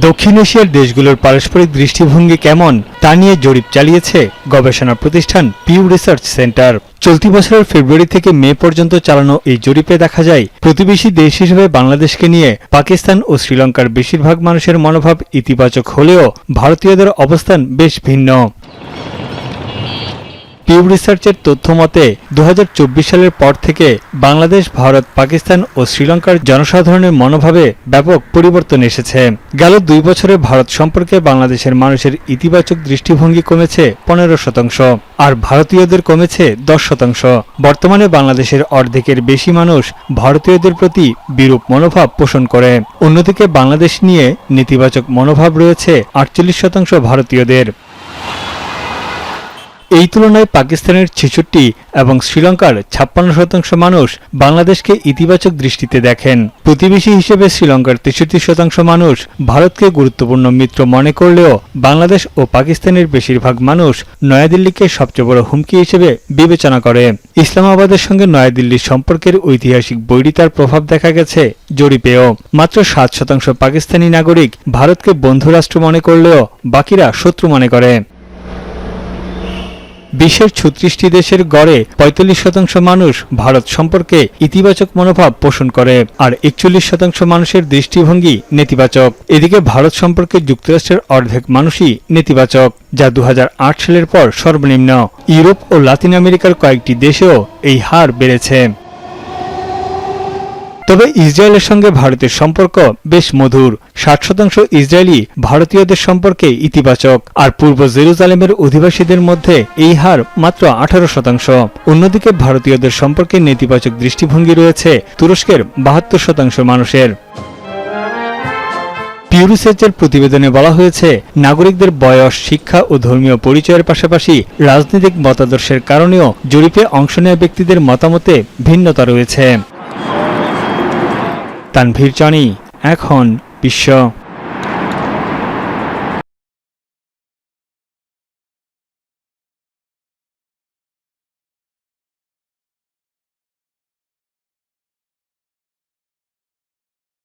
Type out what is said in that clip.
দক্ষিণ এশিয়ার দেশগুলোর পারস্পরিক দৃষ্টিভঙ্গি কেমন তা নিয়ে জরিপ চালিয়েছে গবেষণা প্রতিষ্ঠান পিউ রিসার্চ সেন্টার। চলতি বছরের ফেব্রুয়ারি থেকে মে পর্যন্ত চালানো এই জরিপে দেখা যায়, প্রতিবেশী দেশ হিসেবে বাংলাদেশকে নিয়ে পাকিস্তান ও শ্রীলঙ্কার বেশিরভাগ মানুষের মনোভাব ইতিবাচক হলেও ভারতীয়দের অবস্থান বেশ ভিন্ন। পিউ রিসার্চের তথ্য মতে 2024 সালের পর থেকে বাংলাদেশ, ভারত, পাকিস্তান ও শ্রীলঙ্কার জনসাধারণের মনোভাবে ব্যাপক পরিবর্তন এসেছে। গেল 2 বছরে ভারত সম্পর্কে বাংলাদেশের মানুষের ইতিবাচক দৃষ্টিভঙ্গি কমেছে 15%, আর ভারতীয়দের কমেছে 10%। বর্তমানে বাংলাদেশের অর্ধেকের বেশি মানুষ ভারতীয়দের প্রতি বিরূপ মনোভাব পোষণ করে। অন্যদিকে বাংলাদেশ নিয়ে নেতিবাচক মনোভাব রয়েছে 48% ভারতীয়দের। এই তুলনায় পাকিস্তানের 66 এবং শ্রীলঙ্কার 56% মানুষ বাংলাদেশকে ইতিবাচক দৃষ্টিতে দেখেন। প্রতিবেশী হিসেবে শ্রীলঙ্কার 63% মানুষ ভারতকে গুরুত্বপূর্ণ মিত্র মনে করলেও বাংলাদেশ ও পাকিস্তানের বেশিরভাগ মানুষ নয়াদিল্লিকে সবচেয়ে বড় হুমকি হিসেবে বিবেচনা করে। ইসলামাবাদের সঙ্গে নয়াদিল্লির সম্পর্কের ঐতিহাসিক বৈরিতার প্রভাব দেখা গেছে জরিপেও। মাত্র 7% পাকিস্তানি নাগরিক ভারতকে বন্ধুরাষ্ট্র মনে করলেও বাকিরা শত্রু মনে করে। বিশ্বের 36টি দেশের গড়ে 45% মানুষ ভারত সম্পর্কে ইতিবাচক মনোভাব পোষণ করে, আর 41% মানুষের দৃষ্টিভঙ্গি নেতিবাচক। এদিকে ভারত সম্পর্কে যুক্তরাষ্ট্রের অর্ধেক মানুষই নেতিবাচক, যা 2008 সালের পর সর্বনিম্ন। ইউরোপ ও লাতিন আমেরিকার কয়েকটি দেশেও এই হার বেড়েছে। তবে ইসরায়েলের সঙ্গে ভারতের সম্পর্ক বেশ মধুর। 60% ইসরায়েলি ভারতীয়দের সম্পর্কে ইতিবাচক, আর পূর্ব জেরুজালেমের অধিবাসীদের মধ্যে এই হার মাত্র 18%। অন্যদিকে ভারতীয়দের সম্পর্কে নেতিবাচক দৃষ্টিভঙ্গি রয়েছে তুরস্কের 72% মানুষের। পিউ রিসার্চের প্রতিবেদনে বলা হয়েছে, নাগরিকদের বয়স, শিক্ষা ও ধর্মীয় পরিচয়ের পাশাপাশি রাজনৈতিক মতাদর্শের কারণেও জরিপে অংশ নেওয়া ব্যক্তিদের মতামতে ভিন্নতা রয়েছে। তানভীর জনি, এখন বিশ্ব।